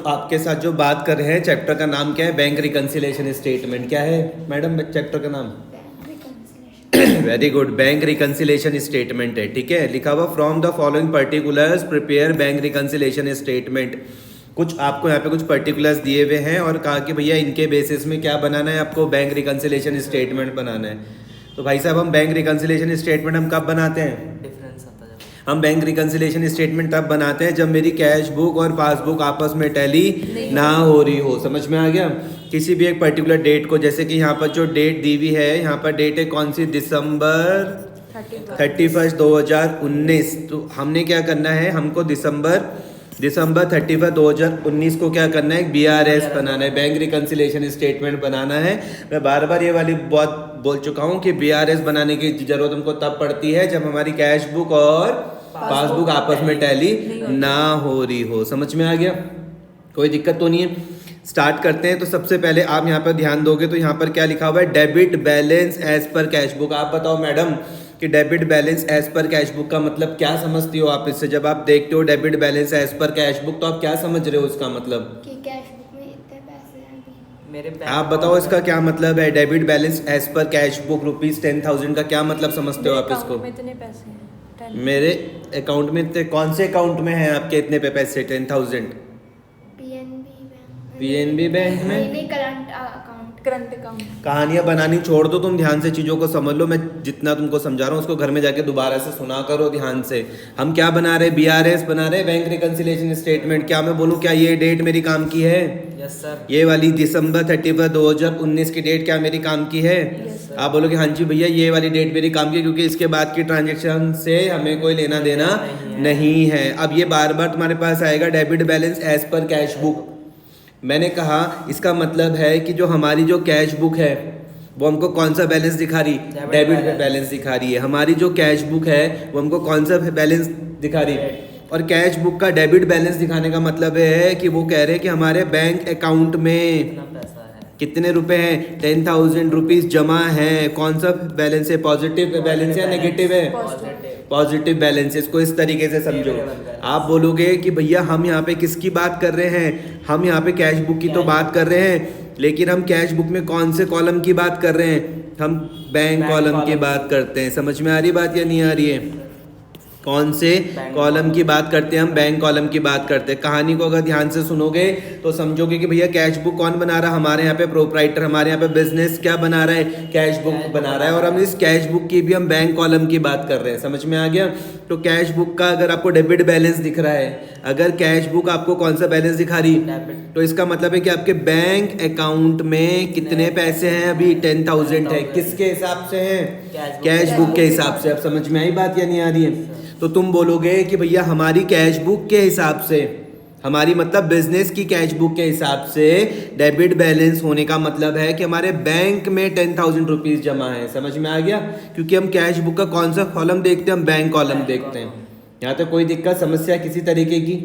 आपके साथ जो बात कर रहे हैं, चैप्टर का नाम क्या है? Bank reconciliation statement. क्या है मैडम चैप्टर का नाम? Very good, bank reconciliation statement है। ठीक है, लिखा हुआ from the following particulars prepare bank reconciliation statement. कुछ आपको यहाँ पे कुछ पर्टिकुलर्स दिए हुए हैं और कहा कि भैया इनके बेसिस में क्या बनाना है आपको? बैंक रिकंसिलिएशन स्टेटमेंट बनाना है। तो भाई साहब हम बैंक रिकंसिलिएशन स्टेटमेंट हम कब बनाते हैं? हम बैंक रिकंसिलिएशन स्टेटमेंट तब बनाते हैं जब मेरी कैश बुक और पासबुक आपस में टैली ना हो रही हो। समझ में आ गया? किसी भी एक पर्टिकुलर डेट को, जैसे कि यहाँ पर जो डेट दी हुई है, यहाँ पर डेट है कौन सी? दिसंबर 31 2019। तो हमने क्या करना है? हमको दिसंबर 31 2019 को क्या करना है? BRS बनाना है, बैंक रिकंसिलिएशन स्टेटमेंट बनाना है। मैं बार बार ये वाली बात बोल चुका हूँ कि BRS बनाने की जरूरत हमको तब पड़ती है जब हमारी कैश बुक और पासबुक आपस में टैली ना हो रही हो। समझ में आ गया? कोई दिक्कत तो नहीं है। स्टार्ट करते हैं। तो सबसे पहले आप यहाँ पर ध्यान दोगे तो यहाँ पर क्या लिखा हुआ है? Debit balance as per cash book. आप बताओ मैडम कि debit balance as per cash book का मतलब क्या समझती हो आप इससे? जब आप देखते हो debit balance as per cash book तो आप क्या समझ रहे हो उसका मतलब? कि कैश बुक में इतने पैसे हैं अभी मेरे आप बताओ इसका क्या मतलब है? Debit balance as per cash book ₹10,000 का क्या मतलब समझते हो आप इसको? में इतने पैसे हैं 10 मेरे अकाउंट में इतने, कौन से अकाउंट में है आपके इतने पे पैसे? 10,000 PNB बैंक में। नहीं करंट अकाउंट करंट अकाउंट। कहानियां बनानी छोड़ दो, तुम ध्यान से चीजों को समझ लो। मैं जितना तुमको समझा रहा हूँ उसको घर में जाके दोबारा से सुना करो ध्यान से। हम क्या बना रहे? BRS बना रहे, बैंक रिकंसिलिएशन स्टेटमेंट। क्या मैं बोलूँ क्या ये डेट मेरी काम की है? Yes sir. ये वाली दिसंबर 31 2019 की डेट क्या मेरी काम की है? आप बोलोगे हाँ जी भैया ये वाली डेट मेरी काम की है, क्योंकि इसके बाद की ट्रांजेक्शन से हमें कोई लेना देना नहीं है। अब ये बार बार तुम्हारे पास आएगा debit balance as per cash book. मैंने कहा इसका मतलब है कि जो हमारी जो कैश बुक है वो हमको कौन सा बैलेंस दिखा रही? डेबिट बैलेंस दिखा रही है। हमारी जो कैश बुक है वो हमको कौन सा बैलेंस दिखा रही है? और कैश बुक का डेबिट बैलेंस दिखाने का मतलब है कि वो कह रहे हैं कि हमारे बैंक अकाउंट में कितना पैसा है? कितने रुपए हैं? 10,000 रुपीज जमा है। कौन सा बैलेंस है? पॉजिटिव बैलेंस या नेगेटिव है? Positive balance. इसको इस तरीके से समझो। आप बोलोगे कि भैया हम यहाँ पे किसकी बात कर रहे हैं? हम यहाँ पे कैश बुक की तो बात कर रहे हैं, लेकिन हम कैश बुक में कौन से कॉलम की बात कर रहे हैं? हम बैंक कॉलम की बात करते हैं। समझ में आ रही बात या नहीं आ रही है? कौन से कॉलम की बात करते हैं? हम बैंक कॉलम की बात करते हैं। कहानी को अगर ध्यान से सुनोगे तो समझोगे कि भैया कैश बुक कौन बना रहा है? हमारे यहाँ पे प्रोप्राइटर, हमारे यहाँ पे बिजनेस क्या बना रहा है? कैश बुक बना रहा है। और हम इस कैश बुक की भी हम बैंक कॉलम की बात कर रहे हैं। समझ में आ गया? तो कैश बुक का अगर आपको डेबिट बैलेंस दिख रहा है, अगर कैश बुक आपको कौन सा बैलेंस दिखा रही, तो इसका मतलब है कि आपके बैंक अकाउंट में कितने पैसे हैं? अभी 10,000 है। किसके हिसाब से हैं? कैश बुक के हिसाब से। अब समझ में आई बात या नहीं आ रही है? तो तुम बोलोगे कि भैया हमारी कैश बुक के हिसाब से, हमारी मतलब बिजनेस की कैश बुक के हिसाब से डेबिट बैलेंस होने का मतलब है कि हमारे बैंक में 10,000 रुपीज जमा है। समझ में आ गया? क्योंकि हम कैश बुक का कौन सा कॉलम देखते हैं? हम बैंक कॉलम देखते हैं। यहाँ तो कोई दिक्कत समस्या किसी तरीके की?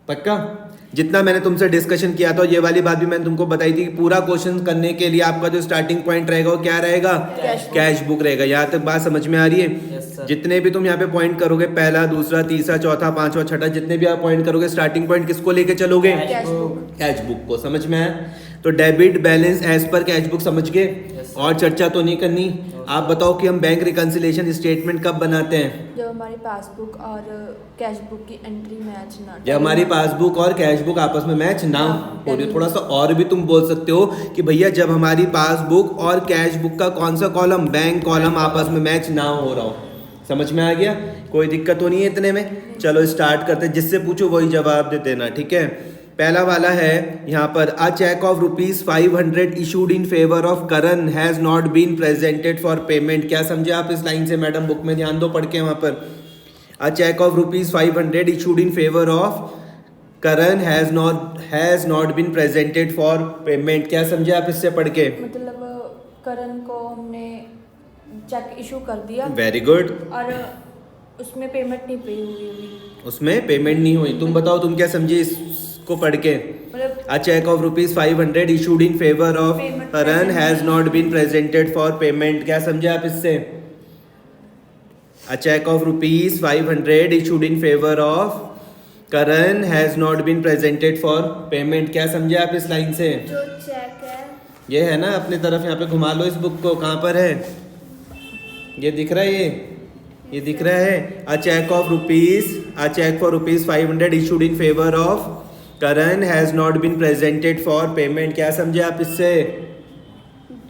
पक्का? जितना मैंने तुमसे डिस्कशन किया था ये वाली बात भी मैंने तुमको बताई थी कि पूरा क्वेश्चन करने के लिए आपका जो स्टार्टिंग पॉइंट रहेगा वो क्या रहेगा? कैश बुक रहेगा। यहाँ तक बात समझ में आ रही है? जितने भी तुम यहाँ पे पॉइंट करोगे, पहला, दूसरा, तीसरा, चौथा, पांचवा, छठा, जितने भी आप पॉइंट करोगे, स्टार्टिंग पॉइंट किसको लेके चलोगे? कैश बुक को। समझ में आया? तो debit balance as per cash book समझ गए? और चर्चा तो नहीं करनी। आप बताओ कि हम बैंक रिकंसिलिएशन स्टेटमेंट कब बनाते हैं? जब हमारी पासबुक और कैश बुक की एंट्री मैच ना, जब हमारी पासबुक और कैश बुक आपस में मैच ना हो रही। थोड़ा सा और भी तुम बोल सकते हो कि भैया जब हमारी पासबुक और कैश बुक का कौन सा कॉलम? बैंक कॉलम आपस में मैच ना हो रहा हो। समझ में आ गया? कोई दिक्कत तो नहीं है इतने में? चलो स्टार्ट करते हैं। जिससे पूछो वही जवाब दे देना। ठीक है, पहला वाला है यहाँ पर, a cheque of ₹500 issued in favour of Karan has not been presented for payment. क्या समझे आप इस लाइन से? मैडम बुक में ध्यान दो, पढ़ के वहां पर, a cheque of ₹500 issued in favour of Karan has not been presented for payment. क्या समझे आप इससे पढ़ के? मतलब करण को हमने चेक इशू कर दिया। Very good. और उसमें पेमेंट नहीं पे हुई अभी। उसमें पेमेंट नहीं हुई। तुम बताओ तुम क्या समझे इसको पढ़ के? मतलब A check of ₹500 issued in favor of Karan has not been presented for payment। क्या समझे आप इससे? A check of ₹500 issued in favor of Karan has not been presented for payment. क्या समझे आप इस लाइन से? जो चेक है ये है ना, अपनी तरफ यहाँ पे घुमा लो इस बुक को, कहाँ पर है ये दिख रहा है? ये दिख रहा है, a cheque for rupees 500 issued in favour of Karan has not been presented for payment. क्या समझे आप इससे?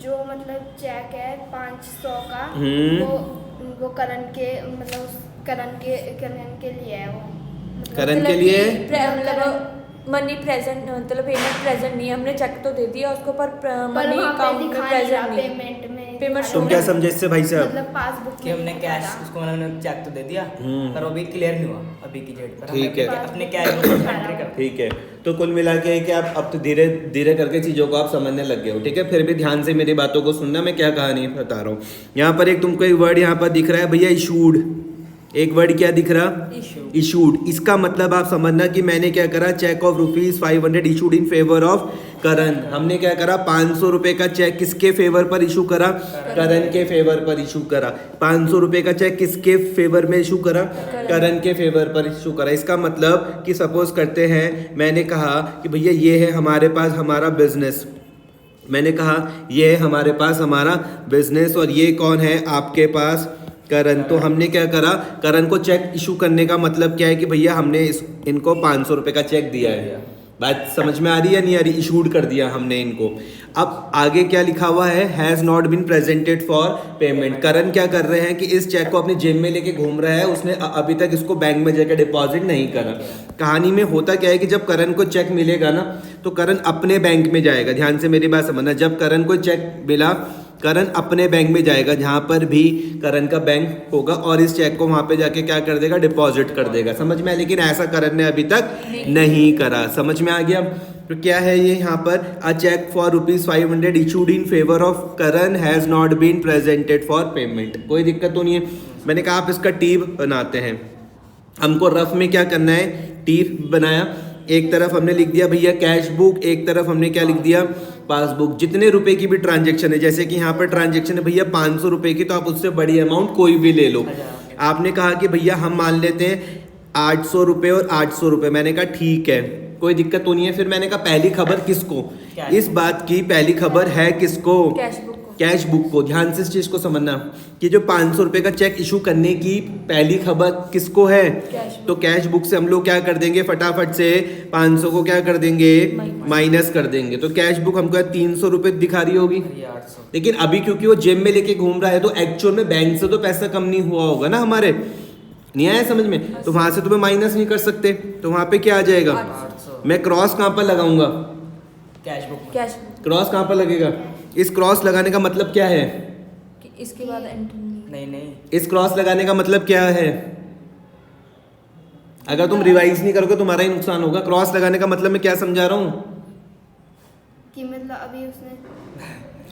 जो मतलब चेक है 500 का, वो करण के मतलब करण के लिए है वो, करण के लिए मतलब मनी प्रेजेंट, मतलब पेमेंट प्रेजेंट नहीं है, हमने चेक तो दे दिया उसको पर मनी अकाउंट में प्रेजेंट नहीं है। पेमेंट में पेमेंट तुम क्या समझे इससे भाई साहब? मतलब पासबुक कि हमने कैश उसको हमने चेक तो दे दिया पर वो भी क्लियर नहीं हुआ अभी की डेट पर। ठीक है। अपने कैश को एंट्री कर। ठीक है, तो कुल मिला के कि आप अब तो धीरे धीरे करके चीज़ों को आप समझने लग गए हो। ठीक है, फिर भी ध्यान से मेरी बातों को सुनना, मैं क्या कहानी बता रहा हूँ। यहाँ पर एक तुमको एक वर्ड यहाँ पर दिख रहा है भैया, इशूड। एक वर्ड क्या दिख रहा? इशूड। इसका मतलब आप समझना कि मैंने क्या करा, cheque of rupees 500 issued in favour of Karan. हमने क्या करा, 500 रुपए का चेक किसके फेवर पर इशू करा? करण के फेवर पर इशू करा। 500 रुपए का चेक किसके फेवर में इशू करा? करण के फेवर पर इशू करा। इसका मतलब कि सपोज करते हैं, मैंने कहा कि भैया ये है हमारे पास हमारा बिजनेस, मैंने कहा ये है हमारे पास हमारा बिजनेस और ये कौन है आपके पास? करण। तो हमने क्या करा, करण को चेक इशू करने का मतलब क्या है कि भैया हमने इनको 500 रुपए का चेक दिया है। बात समझ में आ रही है नहीं आ रही? इशूड कर दिया हमने इनको। अब आगे क्या लिखा हुआ है, has not been presented for payment. Karan क्या कर रहे हैं कि इस चेक को अपनी जेब में लेके घूम रहा है, उसने अभी तक इसको बैंक में जाकर डिपॉजिट नहीं करा। कहानी में होता क्या है कि जब करण को चेक मिलेगा ना, तो करण अपने बैंक में जाएगा। ध्यान से मेरी बात समझना, जब करण को चेक मिला, करण अपने बैंक में जाएगा जहां पर भी करण का बैंक होगा और इस चेक को वहां पे जाके क्या कर देगा, डिपॉजिट कर देगा। समझ में आया? लेकिन ऐसा करण ने अभी तक नहीं करा। समझ में आ गया? तो क्या है ये यहाँ पर, a cheque for rupees 500 issued in favour of Karan has not been presented for payment. कोई दिक्कत तो नहीं है? मैंने कहा आप इसका टीप बनाते हैं। हमको रफ में क्या करना है, टीप बनाया। एक तरफ हमने लिख दिया भैया कैश बुक, एक तरफ हमने क्या लिख दिया, पासबुक। जितने रुपए की भी ट्रांजेक्शन है, जैसे कि यहाँ पर ट्रांजेक्शन है भैया 500 रुपए की, तो आप उससे बड़ी अमाउंट कोई भी ले लो। आपने कहा कि भैया हम मान लेते हैं 800 रुपए और 800 रुपए। मैंने कहा ठीक है, कोई दिक्कत तो नहीं है। फिर मैंने कहा पहली खबर किसको, इस बात की पहली खबर है किसको, कैश बुक को। ध्यान से इस चीज को समझना कि जो 500 रुपए का चेक इशू करने की पहली खबर किसको है, तो कैश बुक से हम लोग क्या कर देंगे, फटाफट से 500 को क्या कर देंगे, माइनस कर देंगे। तो कैश बुक हमको 300 रुपए दिखा रही होगी, लेकिन अभी क्योंकि वो जेब में लेके घूम रहा है तो एक्चुअल में बैंक से तो पैसा कम नहीं हुआ होगा ना हमारे, नहीं आया समझ में? तो वहां से तुम्हें माइनस नहीं कर सकते, तो वहां पे क्या आ जाएगा, मैं क्रॉस कहां पर लगाऊंगा, कैश बुक। क्रॉस कहां पर लगेगा? इस क्रॉस लगाने का मतलब क्या है, कि इसके बाद एंटर नहीं, इस क्रॉस लगाने का मतलब क्या है? अगर तुम रिवाइज नहीं करोगे तुम्हारा ही नुकसान होगा। क्रॉस लगाने का मतलब मैं क्या समझा रहा हूँ कि मतलब अभी उसने,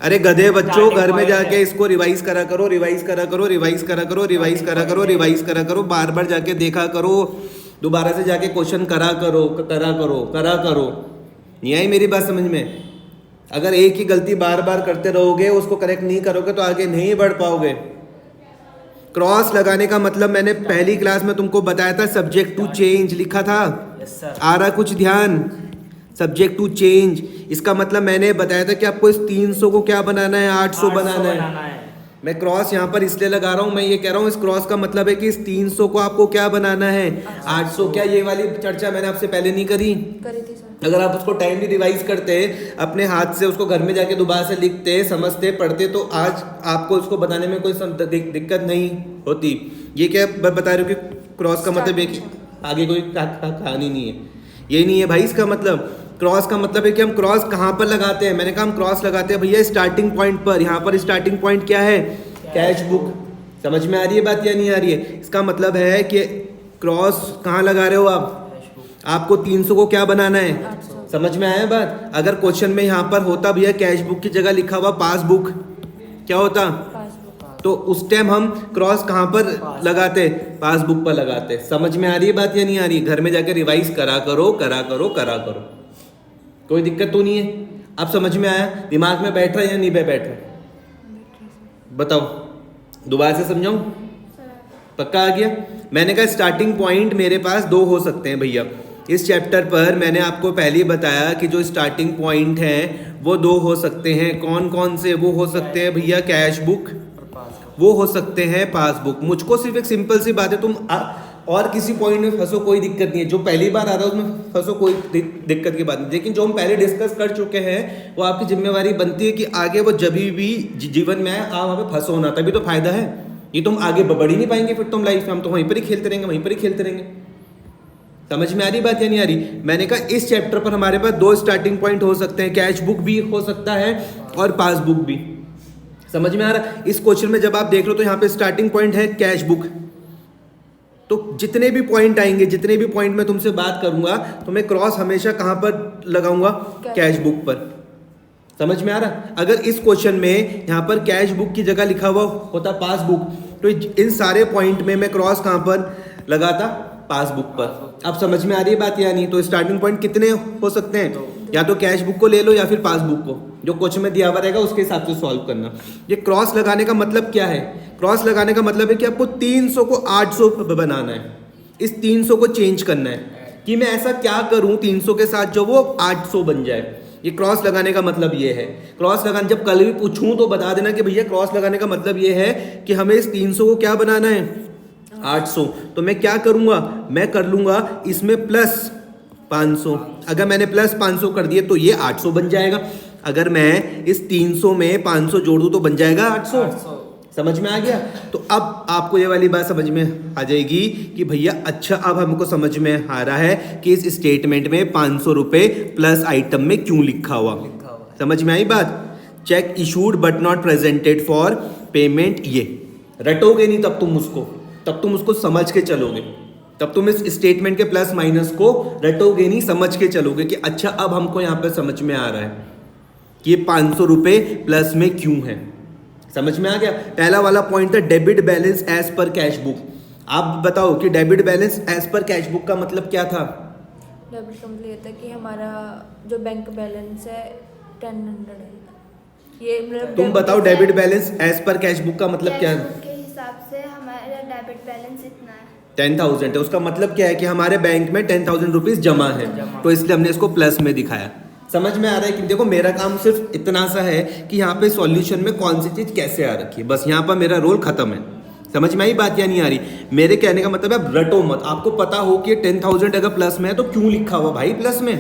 अरे गधे बच्चों, घर में जाके इसको रिवाइज करा करो, रिवाइज करा करो, रिवाइज करा करो, रिवाइज करा करो, रिवाइज करा करो, बार बार जाके देखा करो, दोबारा से जाके क्वेश्चन करा करो, करा करो, करा करो। नहीं आई मेरी बात समझ में? अगर एक ही गलती बार बार करते रहोगे, उसको करेक्ट नहीं करोगे तो आगे नहीं बढ़ पाओगे। क्रॉस लगाने का मतलब मैंने पहली क्लास में तुमको बताया था, सब्जेक्ट टू चेंज लिखा था। आ रहा कुछ ध्यान? सब्जेक्ट टू चेंज, इसका मतलब मैंने बताया था कि आपको इस 300 को क्या बनाना है, 800 बनाना है। मैं क्रॉस यहाँ पर इसलिए लगा रहा हूँ, मैं ये कह रहा हूँ इस क्रॉस का मतलब है कि इस 300 को आपको क्या बनाना है, 800। क्या ये वाली चर्चा मैंने आपसे पहले नहीं करी थी सर? अगर आप उसको टाइमली रिवाइज करते, अपने हाथ से उसको घर में जाके दोबारा से लिखते, समझते, पढ़ते, तो आज आपको उसको बताने में कोई दिक्कत नहीं होती। ये क्या बता रहे हो कि क्रॉस का मतलब है कि आगे कोई कहानी नहीं है, ये नहीं है भाई इसका मतलब। क्रॉस का मतलब है कि हम क्रॉस कहाँ पर लगाते हैं, मैंने कहा हम क्रॉस लगाते हैं भैया स्टार्टिंग पॉइंट पर। यहाँ पर स्टार्टिंग पॉइंट क्या है, कैश बुक। समझ में आ रही है बात या नहीं आ रही है? इसका मतलब है कि क्रॉस कहाँ लगा रहे हो आप, आपको 300 को क्या बनाना है, समझ में आया बात? अगर क्वेश्चन में यहाँ पर होता भैया कैश बुक की जगह लिखा हुआ पासबुक, क्या होता? तो उस टाइम हम क्रॉस कहाँ पर लगाते, पासबुक पर लगाते। समझ में आ रही है बात या नहीं आ रही है? घर में जाकर रिवाइज करा करो, करा करो, करा करो, कोई दिक्कत तो नहीं है। अब समझ में आया, दिमाग में बैठ रहा है या नहीं बैठ रहा? बताओ, दोबारा से समझाऊं? पक्का आ गया। मैंने कहा स्टार्टिंग पॉइंट मेरे पास 2 हो सकते हैं भैया। इस चैप्टर पर मैंने आपको पहले ही बताया कि जो स्टार्टिंग पॉइंट हैं वो 2 हो सकते हैं। कौन कौन से? वो हो सकते हैं भैया कैश बुक, वो हो सकते हैं पासबुक। मुझको सिर्फ एक सिंपल सी बात है, तुम और किसी पॉइंट में फंसो कोई दिक्कत नहीं है, जो पहली बार आ रहा है उसमें फंसो कोई दिक्कत की बात नहीं। लेकिन जो हम पहले डिस्कस कर चुके हैं वो आपकी जिम्मेवारी बनती है कि आगे वो जब भी जीवन में आए आप वहाँ पे फंसो ना, तभी तो फायदा है। ये तुम आगे बढ़ ही नहीं पाएंगे फिर तुम लाइफ में, हम तो वहीं पर ही खेलते रहेंगे, वहीं पर ही खेलते रहेंगे। समझ में आ रही बात या नहीं आ रही? मैंने कहा इस चैप्टर पर हमारे पास 2 स्टार्टिंग पॉइंट हो सकते हैं, कैश बुक भी हो सकता है और पासबुक भी। समझ में आ रहा है? इस क्वेश्चन में जब आप देख लो तो यहाँ पे स्टार्टिंग पॉइंट है कैश बुक। तो जितने भी पॉइंट आएंगे, जितने भी पॉइंट में तुमसे बात करूंगा तो मैं क्रॉस हमेशा कहां पर लगाऊंगा? कैश बुक पर। समझ में आ रहा? अगर इस क्वेश्चन में यहां पर कैश बुक की जगह लिखा हुआ होता पासबुक, तो इन सारे पॉइंट में मैं क्रॉस कहां पर लगाता? पासबुक पर। अब समझ में आ रही है बात या नहीं? तो स्टार्टिंग पॉइंट कितने हो सकते हैं? या तो कैश बुक को ले लो या फिर पासबुक को, जो क्वेश्चन में दिया हुआ रहेगा उसके हिसाब से सॉल्व करना। ये क्रॉस लगाने का मतलब क्या है? क्रॉस लगाने का मतलब है कि आपको 300 को 800 बनाना है। इस 300 को चेंज करना है कि मैं ऐसा क्या करूं 300 के साथ जो वो 800 बन जाए। ये क्रॉस लगाने का मतलब ये है। क्रॉस लगाने, जब कल भी पूछूं तो बता देना कि भैया क्रॉस लगाने का मतलब ये है कि हमें इस 300 को क्या बनाना है? 800। तो मैं क्या करूंगा? मैं कर लूंगा इसमें प्लस 500। अगर मैंने प्लस 500 कर दिए तो ये 800 बन जाएगा। अगर मैं इस 300 में 500 जोड़ दूं तो बन जाएगा 800। समझ में आ गया? तो अब आपको ये वाली बात समझ में आ जाएगी कि भैया अच्छा अब हमको समझ में आ रहा है कि इस स्टेटमेंट में 500 रुपए प्लस आइटम में क्यों लिखा हुआ। समझ में आई बात? Check issued but not presented for payment. ये रटोगे नहीं तब तुम उसको समझ के चलोगे, तब तुम इस स्टेटमेंट के प्लस माइनस को रटोगे नहीं, समझ के चलोगे कि अच्छा अब हमको यहाँ पे समझ में आ रहा है कि ये 500 रुपए प्लस में क्यों है। समझ में आ गया? पहला वाला पॉइंट था debit balance as per cash book. आप बताओ कि debit balance as per cash book का मतलब क्या था? डेबिट का मतलब ये था कि हमारा जो बैंक बैलेंस है 1000 है। ये मतलब तुम बताओ debit balance as per cash book का मतलब क्या है? कैश बुक के हिसाब से हमारा डेबिट बैलेंस इतना है, 10,000 है। उसका मतलब क्या है कि हमारे बैंक में 10,000 रुपीज जमा है, तो इसलिए हमने इसको प्लस में दिखाया। समझ में आ रहा है कि देखो मेरा काम सिर्फ इतना सा है कि यहाँ पे सॉल्यूशन में कौन सी चीज कैसे आ रखी है, बस यहाँ पर मेरा रोल खत्म है। समझ में आई बात या नहीं आ रही? मेरे कहने का मतलब है रटो मत। आपको पता हो कि 10,000 अगर प्लस में है तो क्यों लिखा हुआ भाई प्लस में,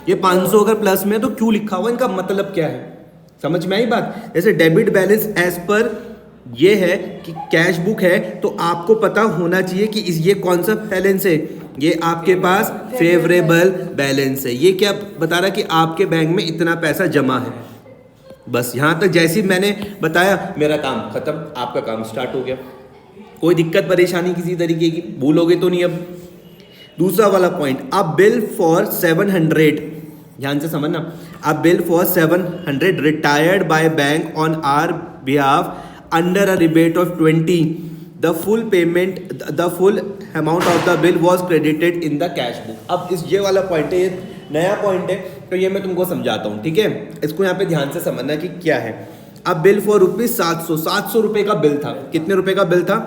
ये 500 अगर प्लस में है तो क्यों लिखा हुआ, इनका मतलब क्या है। समझ में आई बात? जैसे डेबिट बैलेंस एज पर ये है कि कैश बुक है तो आपको पता होना चाहिए कि ये कौन सा बैलेंस है, ये आपके पास फेवरेबल बैलेंस है। ये क्या बता रहा है कि आपके बैंक में इतना पैसा जमा है। बस यहाँ तक जैसे ही मैंने बताया मेरा काम खत्म, आपका काम स्टार्ट हो गया। कोई दिक्कत परेशानी किसी तरीके की भूलोगे तो नहीं। अब दूसरा वाला पॉइंट, अ बिल फॉर 700, ध्यान से समझना, a bill for 700 retired by bank on our behalf under a rebate of 20, the full amount of the bill was credited in the cash book। अब इस ये वाला पॉइंट है, ये नया पॉइंट है तो ये मैं तुमको समझाता हूँ, ठीक है? इसको यहाँ पे ध्यान से समझना कि क्या है। अब बिल फॉर रुपीज 700 रुपए का बिल था। कितने रुपए का बिल था?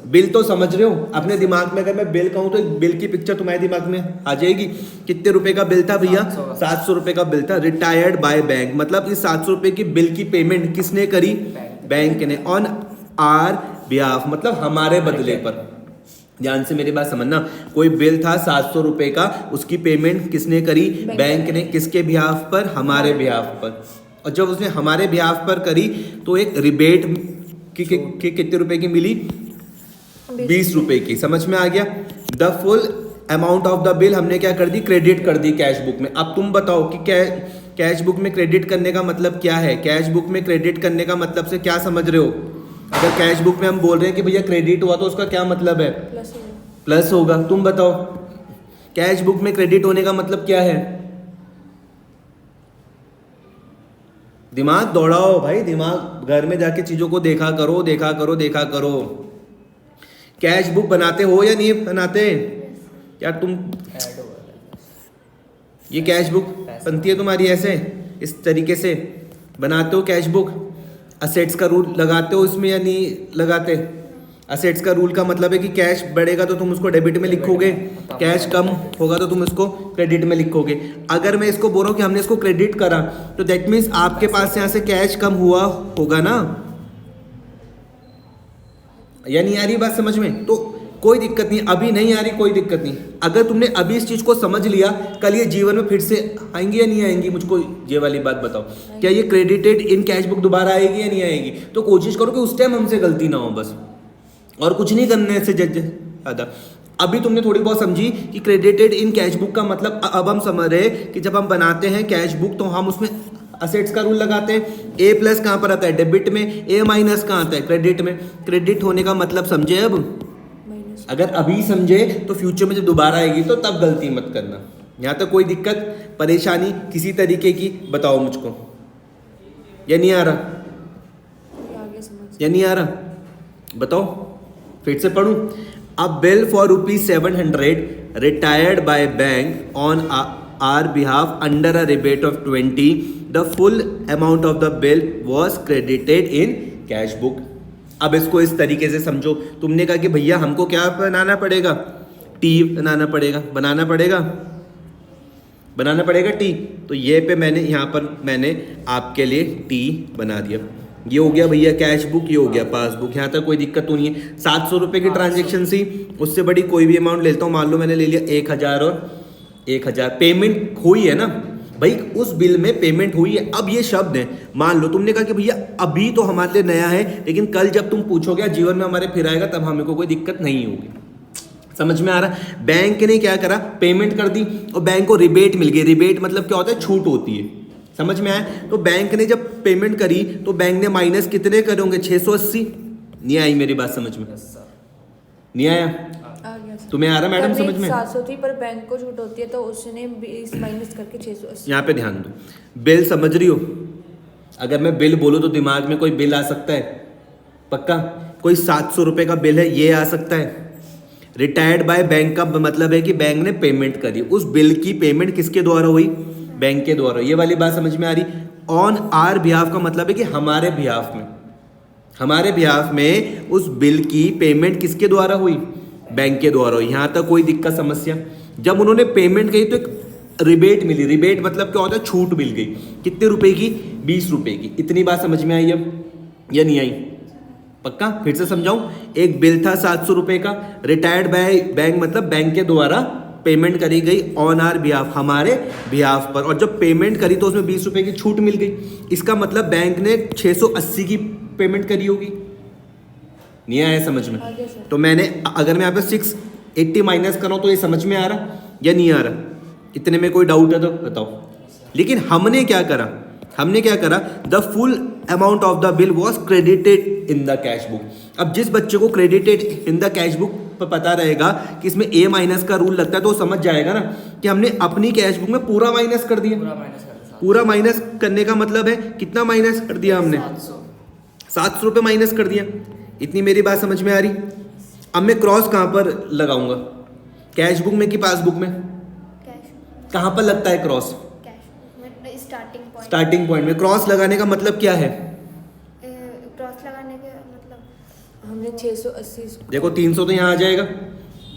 बिल तो समझ रहे हो अपने दिमाग में, अगर मैं बिल कहूँ तो बिल की पिक्चर तुम्हारे दिमाग में आ जाएगी। कितने रुपए का बिल था भैया? 700 रुपए का बिल था। रिटायर्ड बाय बैंक मतलब इस 700 रुपए की बिल की पेमेंट किसने करी? बैंक ने। ऑन आर बिहाफ मतलब हमारे बदले पर। ध्यान से मेरी बात समझना, कोई बिल था 700 रुपए का, उसकी पेमेंट किसने करी? बैंक ने। किसके बिहाफ पर? हमारे बिहाफ पर। और जब उसने हमारे बिहाफ पर करी तो एक रिबेट कितने रुपए की मिली? 20 रुपए की। समझ में आ गया? The full amount of the bill हमने क्या कर दी? क्रेडिट कर दी कैश बुक में। अब तुम बताओ कि क्या कैश बुक में क्रेडिट करने का मतलब क्या है? कैश बुक में क्रेडिट करने का मतलब से क्या समझ रहे हो? अगर कैश बुक में हम बोल रहे हैं कि भैया क्रेडिट हुआ तो उसका क्या मतलब है? प्लस होगा। तुम बताओ कैश बुक में क्रेडिट होने का मतलब क्या है? दिमाग दौड़ाओ भाई, दिमाग घर में जाके चीजों को देखा करो। कैश बुक बनाते हो या नहीं बनाते यार तुम? ये कैश बुक बनती है तुम्हारी ऐसे इस तरीके से बनाते हो कैश बुक? असेट्स का रूल लगाते हो इसमें या नहीं लगाते? असेट्स का रूल का मतलब है कि कैश बढ़ेगा तो तुम उसको डेबिट में लिखोगे, कैश कम होगा तो तुम इसको क्रेडिट में लिखोगे। अगर मैं इसको बोल रहा हूँ कि हमने इसको क्रेडिट करा तो दैट मीन्स आपके पास यहाँ से कैश कम हुआ होगा ना, या नहीं आ रही बात समझ में? तो कोई दिक्कत नहीं, अभी नहीं आ रही कोई दिक्कत नहीं। अगर तुमने अभी इस चीज को समझ लिया, कल ये जीवन में फिर से आएंगी या नहीं आएंगी? मुझको ये वाली बात बताओ, क्या ये क्रेडिटेड इन कैश बुक दोबारा आएगी या नहीं आएगी? तो कोशिश करो कि उस टाइम हमसे गलती ना हो बस, और कुछ नहीं करने से ज्यादा। अभी तुमने थोड़ी बहुत समझी कि क्रेडिटेड इन कैश बुक का मतलब, अब हम समझ रहे कि जब हम बनाते हैं कैश बुक तो हम उसमें असेट्स का रूल लगाते हैं। ए प्लस कहाँ पर आता है? डेबिट में। ए माइनस कहाँ आता है? क्रेडिट में। क्रेडिट होने का मतलब समझे? अब अगर अभी समझे तो फ्यूचर में जब दोबारा आएगी तो तब गलती मत करना। यहाँ तक कोई दिक्कत परेशानी किसी तरीके की बताओ मुझको, या नहीं आ रहा? या नहीं आ रहा? बताओ, फिर से पढ़ूं। A bill for ₹700 retired by bank on our behalf under a rebate of 20, the full amount of the bill was credited in cash book. अब इसको इस तरीके से समझो। तुमने कहा कि भैया हमको क्या बनाना पड़ेगा? टी बनाना पड़ेगा टी। तो ये पे मैंने यहाँ पर मैंने आपके लिए टी बना दिया। ये हो गया भैया कैश बुक, ये हो गया पासबुक। यहाँ तक कोई दिक्कत तो नहीं है। 700 रुपये की ट्रांजेक्शन सी, उससे बड़ी कोई भी अमाउंट लेता हूँ। मान लो मैंने ले लिया 1000 और 1000, पेमेंट हुई है ना भाई, उस बिल में पेमेंट हुई है। अब ये शब्द है, मान लो तुमने कहा कि भैया अभी तो हमारे लिए नया है, लेकिन कल जब तुम पूछोगे जीवन में हमारे फिर आएगा तब हमें को कोई दिक्कत नहीं होगी। समझ में आ रहा? बैंक ने क्या करा? पेमेंट कर दी और बैंक को रिबेट मिल गई। रिबेट मतलब क्या होता है? छूट होती है। समझ में आया? तो बैंक ने जब पेमेंट करी तो बैंक ने माइनस कितने करे होंगे? 680। नहीं आई मेरी बात समझ में? नहीं आया? तुम्हें आ रहा मैडम समझ में? 700 थी पर बैंक को छूट होती है तो उसने 20 माइनस करके 680। यहाँ पे ध्यान दो, बिल समझ रही हो? अगर मैं बिल बोलूँ तो दिमाग में कोई बिल आ सकता है? पक्का कोई 700 रुपये का बिल है, ये आ सकता है। रिटायर्ड बाय बैंक का मतलब है कि बैंक ने पेमेंट करी। उस बिल की पेमेंट किसके द्वारा हुई? बैंक के द्वारा। ये वाली बात समझ में आ रही? ऑन आर बिहाफ का मतलब है कि हमारे बिहाफ में उस बिल की पेमेंट किसके द्वारा हुई? बैंक के द्वारा। यहाँ तक कोई दिक्कत समस्या? जब उन्होंने पेमेंट की तो एक रिबेट मिली। रिबेट मतलब क्या होता है? छूट मिल गई। कितने रुपए की? 20 रुपए की। इतनी बात समझ में आई अब या नहीं आई? पक्का फिर से समझाऊं। एक बिल था 700 रुपए का, रिटायर्ड बाय बैंक मतलब बैंक के द्वारा पेमेंट करी गई ऑन आर बिहाफ, हमारे बिहाफ पर। और जब पेमेंट करी तो उसमें 20 रुपए की छूट मिल गई। इसका मतलब बैंक ने 680 की पेमेंट करी होगी। नहीं आया समझ में? तो मैंने अगर मैं यहाँ पे 680 माइनस कर रहा हूँ तो ये समझ में आ रहा या नहीं आ रहा? इतने में कोई डाउट है तो बताओ। लेकिन हमने क्या करा? The full amount of the bill was credited in the cash book. अब जिस बच्चे को credited in the cash book पर पता रहेगा कि इसमें ए माइनस का रूल लगता है तो वो समझ जाएगा ना कि हमने अपनी कैश बुक में पूरा माइनस कर दिया। पूरा माइनस करने का मतलब है कितना माइनस कर दिया हमने? 700 रुपये माइनस कर दिया। इतनी मेरी बात समझ में आ रही? अब मैं क्रॉस कहाँ पर लगाऊंगा? कैश बुक में कि पासबुक में? कहाँ पर लगता है क्रॉस? स्टार्टिंग पॉइंट में। क्रॉस लगाने का मतलब क्या है? क्रॉस लगाने का मतलब हमने 680। देखो 300 तो यहाँ आ जाएगा,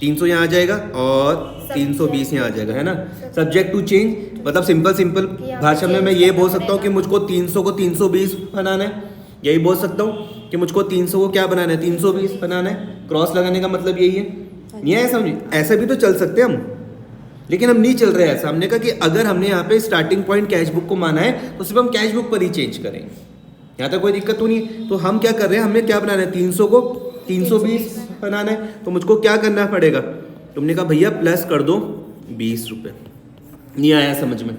300 यहाँ आ जाएगा और 320 यहाँ आ जाएगा, है ना? सब्जेक्ट टू चेंज मतलब सिंपल भाषा में मैं ये बोल सकता हूँ कि मुझको 300 को 320 बनाना है। यही बोल सकता हूँ कि मुझको 300 को क्या बनाना है? 320 बनाना है। क्रॉस लगाने का मतलब यही है। नहीं है समझिए? ऐसे भी तो चल सकते हैं हम, लेकिन हम नहीं चल रहे ऐसा। हमने कहा कि अगर हमने यहाँ पे स्टार्टिंग पॉइंट कैश बुक को माना है तो सिर्फ हम कैश बुक पर ही चेंज करेंगे। यहाँ तक कोई दिक्कत तो नहीं। तो हम क्या कर रहे हैं? हमने क्या बनाना है? 300 को 320 बनाना है। तो मुझको क्या करना पड़ेगा? तुमने कहा भैया प्लस कर दो 20 रुपये। नहीं आया समझ में?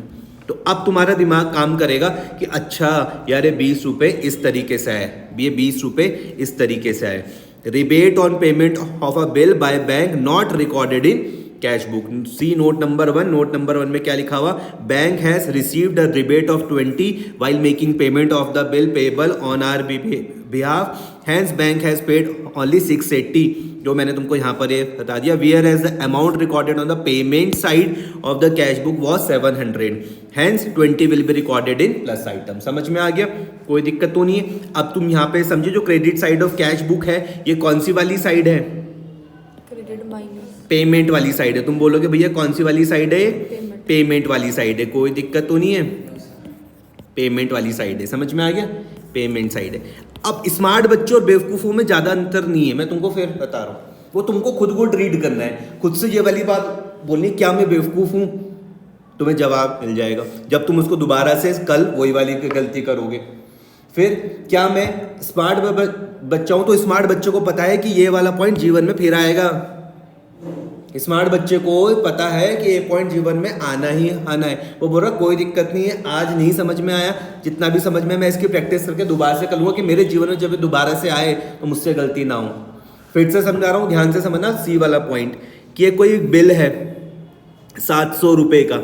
तो अब तुम्हारा दिमाग काम करेगा कि अच्छा यार ये 20 रुपये इस तरीके से आए, ये 20 रुपये इस तरीके से आए। Rebate on payment of a bill by bank not recorded in cash book. See note number 1। Note number 1 में क्या लिखा हुआ? Bank has received a rebate of 20 while making payment of the bill payable on our behalf, hence bank has paid only 680, जो मैंने तुमको यहाँ पर ये बता दिया। Whereas the amount recorded on the payment side of the cash book was 700, hence 20 will be recorded in plus item. समझ में आ गया, कोई दिक्कत तो नहीं है। अब तुम यहाँ पे समझे जो credit side of cash book है ये कौन सी वाली साइड है? क्रेडिट माइनस पेमेंट वाली साइड है। तुम बोलोगे भैया कौन सी वाली साइड है? पेमेंट वाली साइड है, कोई दिक्कत तो नहीं है, पेमेंट वाली साइड है। समझ में आ गया, पेमेंट साइड है। अब स्मार्ट बच्चों और बेवकूफ़ों में ज़्यादा अंतर नहीं है, मैं तुमको फिर बता रहा हूँ, वो तुमको खुद रीड करना है, खुद से ये वाली बात बोलनी क्या मैं बेवकूफ़ हूँ, तुम्हें जवाब मिल जाएगा जब तुम उसको दोबारा से कल वही वाली गलती करोगे। फिर क्या मैं स्मार्ट बच्चा हूँ तो स्मार्ट बच्चों को पता है कि ये वाला पॉइंट जीवन में फिर आएगा। स्मार्ट बच्चे को पता है कि ये पॉइंट जीवन में आना ही आना है। वो बोल रहा कोई दिक्कत नहीं है, आज नहीं समझ में आया, जितना भी समझ में मैं इसकी प्रैक्टिस करके दोबारा से करूँगा कि मेरे जीवन में जब दोबारा से आए तो मुझसे गलती ना हो। फिर से समझा रहा हूँ, ध्यान से समझना सी वाला पॉइंट कि ये कोई बिल है 700 रुपये का।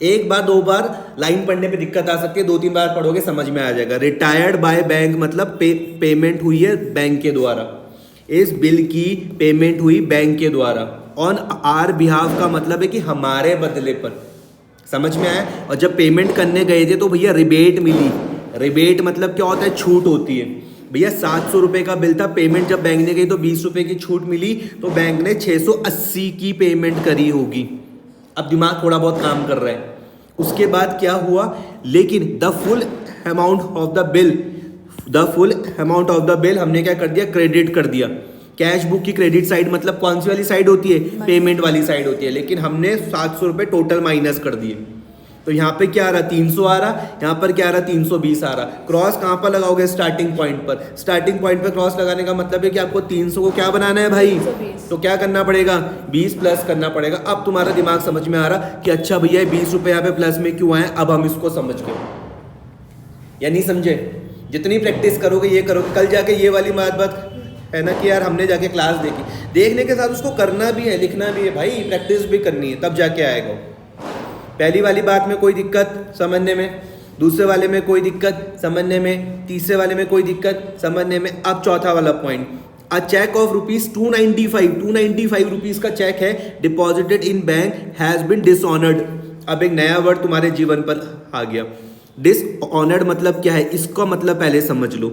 एक बार दो बार लाइन पढ़ने पे दिक्कत आ सकती है, 2-3 बार पढ़ोगे समझ में आ जाएगा। रिटायर्ड बाय बैंक मतलब पेमेंट हुई है बैंक के द्वारा, इस बिल की पेमेंट हुई बैंक के द्वारा। ऑन आर बिहाफ का मतलब है कि हमारे बदले पर। समझ में आया। और जब पेमेंट करने गए थे तो भैया रिबेट मिली। रिबेट मतलब क्या होता है? छूट होती है। भैया 700 रुपये का बिल था, पेमेंट जब बैंक ने गई तो 20 रुपये की छूट मिली, तो बैंक ने 680 की पेमेंट करी होगी। अब दिमाग थोड़ा बहुत काम कर रहा है। उसके बाद क्या हुआ, लेकिन the full amount of the bill हमने क्या कर दिया? क्रेडिट कर दिया। कैश बुक की क्रेडिट साइड मतलब कौन सी वाली साइड होती है? पेमेंट वाली साइड होती है, लेकिन हमने 700 रुपये टोटल माइनस कर दिए। तो यहाँ पे क्या आ रहा? 300 आ रहा, यहाँ पर क्या आ रहा? 320 आ रहा। क्रॉस कहाँ पर लगाओगे? स्टार्टिंग पॉइंट पर। स्टार्टिंग पॉइंट पर क्रॉस लगाने का मतलब है कि आपको 300 को क्या बनाना है भाई? 320। तो क्या करना पड़ेगा? 20 प्लस करना पड़ेगा। अब तुम्हारा दिमाग समझ में आ रहा कि अच्छा भैया 20 रुपये यहाँ पे प्लस में क्यों आए, अब हम इसको समझ गए या नहीं समझे? जितनी प्रैक्टिस करोगे ये करोगे, कल जाके ये वाली बात है ना कि यार हमने जाके क्लास देखी, देखने के साथ उसको करना भी है, लिखना भी है भाई, प्रैक्टिस भी करनी है, तब जाके आएगा। पहली वाली बात में कोई दिक्कत समझने में, दूसरे वाले में कोई दिक्कत समझने में, तीसरे वाले में कोई दिक्कत समझने में। अब चौथा वाला point, a cheque of ₹295 rupees का चेक है deposited in bank has been dishonoured. अब एक नया वर्ड तुम्हारे जीवन पर आ गया। डिसऑनर्ड मतलब क्या है? इसका मतलब पहले समझ लो।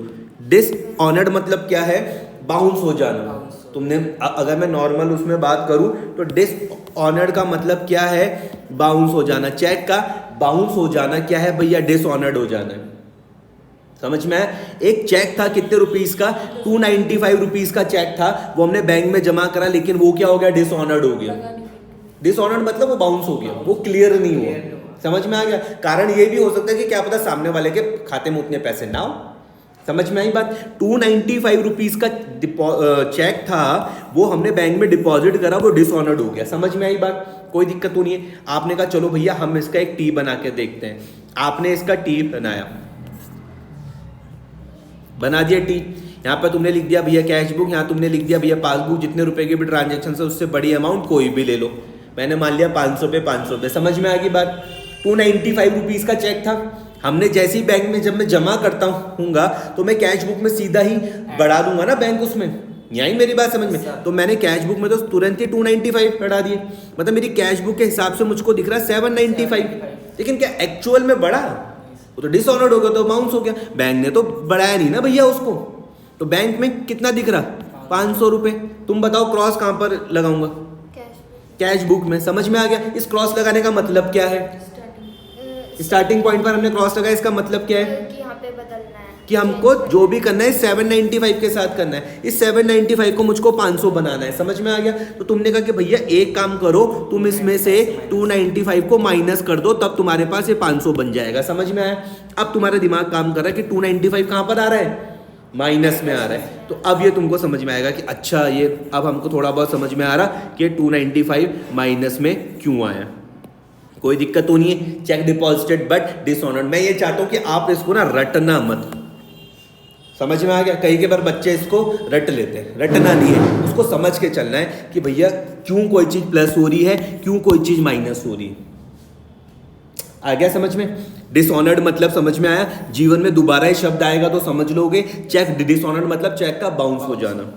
डिसऑनर्ड मतलब क्या है? बाउंस हो जाना। तुमने अगर मैं नॉर्मल उसमें बात करूं तो डिसऑनर्ड का मतलब क्या है? बाउंस हो जाना। चेक का बाउंस हो जाना क्या है भैया? डिसऑनर्ड हो जाना है। समझ में आया? एक चेक था कितने रुपीस का? 295 रुपीस का चेक था, वो हमने बैंक में जमा करा, लेकिन वो क्या हो गया? डिसऑनर्ड हो गया। डिसऑनर्ड मतलब वो बाउंस हो गया, वो क्लियर नहीं हुआ। समझ में आ गया? कारण ये भी हो सकता है कि क्या पता सामने वाले के खाते में उतने पैसे ना हो। समझ में आई बात? 295 रुपीज का चेक था, वो हमने बैंक में डिपॉजिट करा, वो डिसऑनर्ड हो गया। समझ में आई बात? कोई दिक्कत तो नहीं है। आपने कहा चलो भैया हम इसका एक टी बना के देखते हैं। आपने इसका टी बना दिया टी। यहाँ पर तुमने लिख दिया भैया कैश बुक, यहाँ तुमने लिख दिया भैया पासबुक, जितने रुपए के भी ट्रांजेक्शन है उससे बड़ी अमाउंट कोई भी ले लो। मैंने मान लिया 500 पे 500 पे। समझ में आ गई बात? 295 रुपीज का चेक था, हमने जैसे ही बैंक में जब मैं जमा करता हूँगा तो मैं कैश बुक में सीधा ही बढ़ा दूंगा ना बैंक उसमें। यही मेरी बात समझ में? तो मैंने कैश बुक में तो तुरंत ही 295 बढ़ा दिए, मतलब मेरी कैश बुक के हिसाब से मुझको दिख रहा है 795, लेकिन क्या एक्चुअल में बढ़ा? वो तो डिसऑनर्ड हो गया, तो बाउंस हो गया। बैंक ने तो बढ़ाया नहीं ना भैया उसको, तो बैंक में कितना दिख रहा? 500 रुपये। तुम बताओ क्रॉस कहाँ पर लगाऊंगा? कैश बुक में। समझ में आ गया? इस क्रॉस लगाने का मतलब क्या है? स्टार्टिंग पॉइंट पर हमने क्रॉस लगाया, इसका मतलब क्या है? कि यहाँ पे बदलना है, कि हमको जो भी करना है 795 के साथ करना है। इस 795 को मुझको 500 बनाना है। समझ में आ गया? तो तुमने कहा कि भैया एक काम करो, तुम इसमें से 295 को माइनस कर दो, तब तुम्हारे पास ये 500 बन जाएगा। समझ में आया? अब तुम्हारा दिमाग काम कर रहा है कि 295 कहाँ पर आ रहा है? माइनस में आ रहा है। तो अब ये तुमको समझ में आएगा कि अच्छा ये अब हमको थोड़ा बहुत समझ में आ रहा कि 295 माइनस में क्यों आया। कोई दिक्कत तो नहीं है। Check deposited but dishonoured. मैं ये चाहता हूं कि आप इसको ना रटना मत। समझ में आ गया? कई बार बच्चे इसको रट लेते हैं, रटना नहीं है, उसको समझ के चलना है कि भैया क्यों कोई चीज प्लस हो रही है, क्यों कोई चीज माइनस हो रही है। आ गया समझ में? डिसऑनर्ड मतलब समझ में आया? जीवन में दोबारा ये शब्द आएगा तो समझ लोगे। चेक डिसऑनर्ड मतलब चेक का बाउंस हो जाना।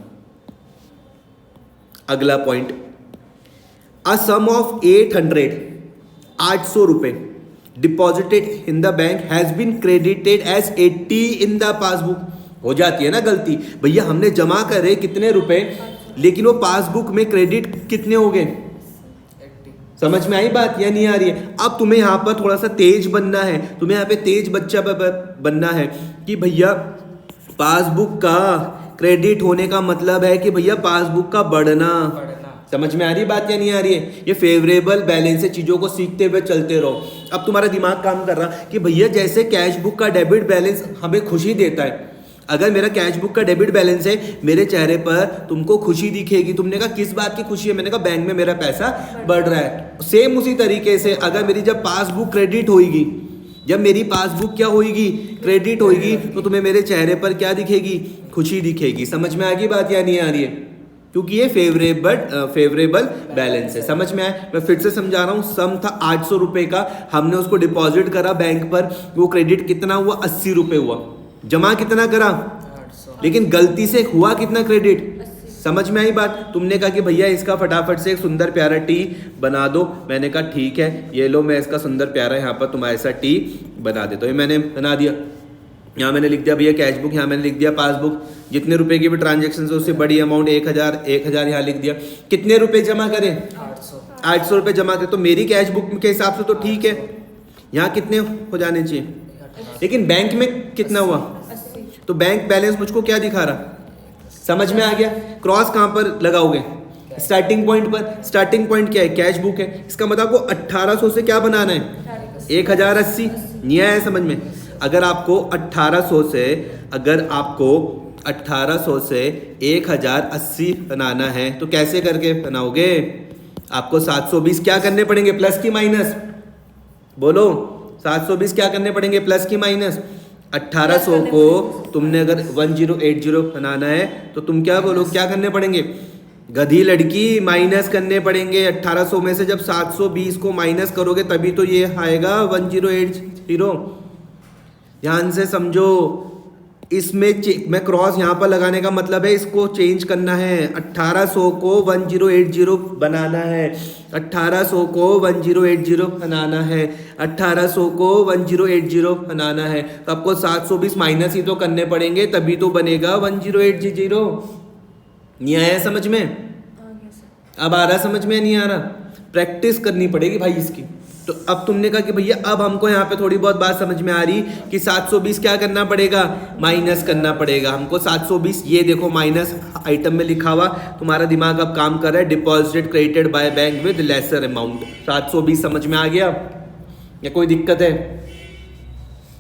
अगला पॉइंट, अ सम ऑफ 800 रुपए deposited in the bank has been credited as 80 in the passbook. हो जाती है ना गलती, भैया हमने जमा करे कितने रुपए, लेकिन वो पासबुक में क्रेडिट कितने हो गए। समझ में आई बात या नहीं आ रही है? अब तुम्हें यहाँ पर थोड़ा सा तेज बनना है, तुम्हें यहाँ पे तेज बच्चा बनना है कि भैया पासबुक का क्रेडिट होने का मतलब है कि भैया पासबुक का बढ़ना। समझ में आ रही बात या नहीं आ रही है? ये फेवरेबल बैलेंस से चीजों को सीखते हुए चलते रहो। अब तुम्हारा दिमाग काम कर रहा कि भैया जैसे कैश बुक का डेबिट बैलेंस हमें खुशी देता है, अगर मेरा कैश बुक का डेबिट बैलेंस है, मेरे चेहरे पर तुमको खुशी दिखेगी। तुमने कहा किस बात की खुशी है? मैंने कहा बैंक में मेरा पैसा बढ़ रहा है। सेम उसी तरीके से अगर मेरी जब पासबुक क्रेडिट होगी, जब मेरी पासबुक क्या होगी, क्रेडिट होगी, तो तुम्हें मेरे चेहरे पर क्या दिखेगी, खुशी दिखेगी। समझ में आ गई बात या नहीं आ रही है? क्योंकि ये फेवरेबल बैलेंस है। समझ में आया? मैं फिर से समझा रहा हूँ, सम था 800 रुपए का, हमने उसको डिपॉजिट करा बैंक पर, वो क्रेडिट कितना हुआ, 80 रुपए हुआ। जमा कितना करा, 800, लेकिन गलती से हुआ कितना क्रेडिट। समझ में आई बात? तुमने कहा कि भैया इसका फटाफट से एक सुंदर प्यारा टी बना दो। मैंने कहा ठीक है, ये लो मैं इसका सुंदर प्यारा यहाँ पर तुम्हारे साथ टी बना देता हूँ। ये मैंने बना दिया, यहाँ मैंने लिख दिया भैया कैश बुक, यहाँ मैंने लिख दिया पासबुक। जितने रुपए की भी ट्रांजेक्शन है उससे बड़ी अमाउंट 1000 यहाँ लिख दिया। कितने रुपए जमा करें, 800 रुपए जमा करें। तो मेरी कैश बुक के हिसाब से तो ठीक है, यहाँ कितने हो जाने चाहिए, लेकिन बैंक में कितना हुआ, तो बैंक बैलेंस मुझको क्या दिखा रहा। समझ में आ गया? क्रॉस कहाँ पर लगाओगे, स्टार्टिंग पॉइंट पर। स्टार्टिंग पॉइंट क्या है, कैश बुक है। इसका मतलब आपको 1800 से क्या बनाना है, 1080। नहीं आया समझ में? अगर आपको 1800 से 1080 बनाना है तो कैसे करके बनाओगे? आपको 720 क्या करने पड़ेंगे, प्लस की माइनस, बोलो 720 क्या करने पड़ेंगे, प्लस की माइनस। 1800 को तुमने अगर 1080 बनाना है तो तुम क्या बोलो, क्या करने पड़ेंगे, गधी लड़की, माइनस करने पड़ेंगे। 1800 में से जब 720 को माइनस करोगे तभी तो ये आएगा 1080। ध्यान से समझो, इसमें मैं क्रॉस यहाँ पर लगाने का मतलब है इसको चेंज करना है। 1800 को 1080 बनाना है, 1800 को 1080 बनाना है, 1800 को 1080 बनाना है। तो आपको 720 माइनस ही तो करने पड़ेंगे, तभी तो बनेगा 1080। नहीं आया समझ में? अब आ रहा समझ में? नहीं आ रहा? प्रैक्टिस करनी पड़ेगी भाई इसकी। तो अब तुमने कहा कि भैया अब हमको यहाँ पे थोड़ी बहुत बात समझ में आ रही कि 720 क्या करना पड़ेगा, माइनस करना पड़ेगा हमको। 720 ये देखो माइनस आइटम में लिखा हुआ, तुम्हारा दिमाग अब काम कर रहा है, deposit credited by bank with lesser amount. 720 समझ में आ गया या कोई दिक्कत है?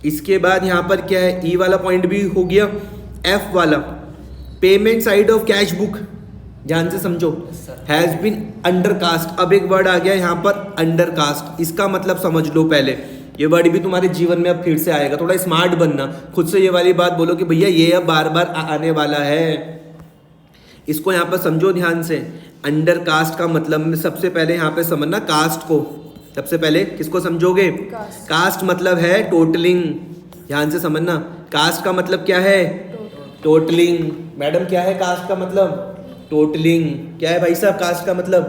इसके बाद यहाँ पर क्या है, ई वाला पॉइंट भी हो गया। एफ वाला, payment side of cash book, ध्यान से समझो, हैज बीन अंडरकास्ट। अब एक वर्ड आ गया यहाँ पर, अंडरकास्ट। इसका मतलब समझ लो पहले, ये वर्ड भी तुम्हारे जीवन में अब फिर से आएगा। थोड़ा स्मार्ट बनना, खुद से ये वाली बात बोलो कि भैया ये अब बार बार आने वाला है। इसको यहाँ पर समझो ध्यान से। अंडरकास्ट का मतलब सबसे पहले यहाँ पे समझना, कास्ट को सबसे पहले किसको समझोगे, कास्ट मतलब है टोटलिंग। ध्यान से समझना, कास्ट का मतलब क्या है, टोटलिंग। मैडम क्या है कास्ट का मतलब, टोटलिंग। क्या है भाई साहब कास्ट का मतलब,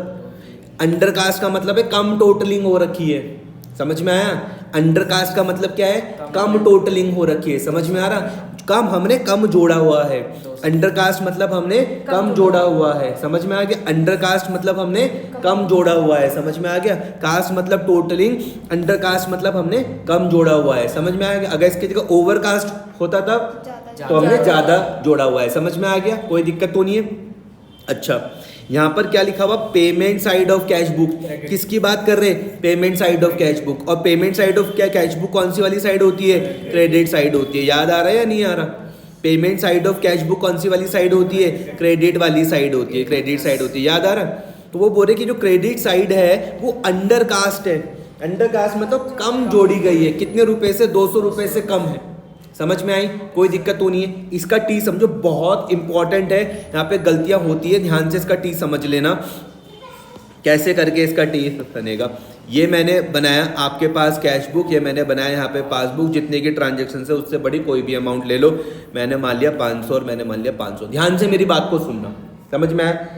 अंडर कास्ट का मतलब है कम टोटलिंग हो रखी है। समझ में आया? अंडर कास्ट का मतलब क्या है, कम टोटलिंग हो रखी है। समझ में आ रहा? कम, हमने कम जोड़ा हुआ है। अंडर कास्ट मतलब हमने कम जोड़ा हुआ है। समझ में आ गया? अंडर कास्ट मतलब हमने कम जोड़ा हुआ है। समझ में आ गया? कास्ट मतलब टोटलिंग, अंडर कास्ट मतलब हमने कम जोड़ा हुआ है। समझ में आ गया? अगर इसकी जगह ओवर कास्ट होता था तो हमने ज्यादा जोड़ा हुआ है। समझ में आ गया? कोई दिक्कत तो नहीं है? अच्छा, यहाँ पर क्या लिखा हुआ, payment side of cash book. किसकी बात कर रहे हैं, payment side of cash book. और पेमेंट साइड ऑफ क्या कैश बुक कौन सी वाली साइड होती है, क्रेडिट साइड होती है। याद आ रहा है या नहीं आ रहा? Payment side of cash book कौन सी वाली साइड होती है, क्रेडिट वाली साइड होती है, क्रेडिट साइड होती है। याद आ रहा? तो वो बोल रहे कि जो क्रेडिट साइड है वो अंडर कास्ट है। अंडर कास्ट मतलब कम जोड़ी गई है, कितने रुपए से, 200 रुपए से कम है। समझ में आई? कोई दिक्कत तो नहीं है? इसका टी समझो, बहुत इंपॉर्टेंट है, यहाँ पे गलतियां होती है, ध्यान से इसका टी समझ लेना, कैसे करके इसका टी बनेगा। ये मैंने बनाया आपके पास कैश बुक, ये मैंने बनाया यहाँ पे पासबुक। जितने की ट्रांजेक्शन है उससे बड़ी कोई भी अमाउंट ले लो। मैंने मान लिया 500 और मैंने मान लिया 500। ध्यान से मेरी बात को सुनना, समझ में आया?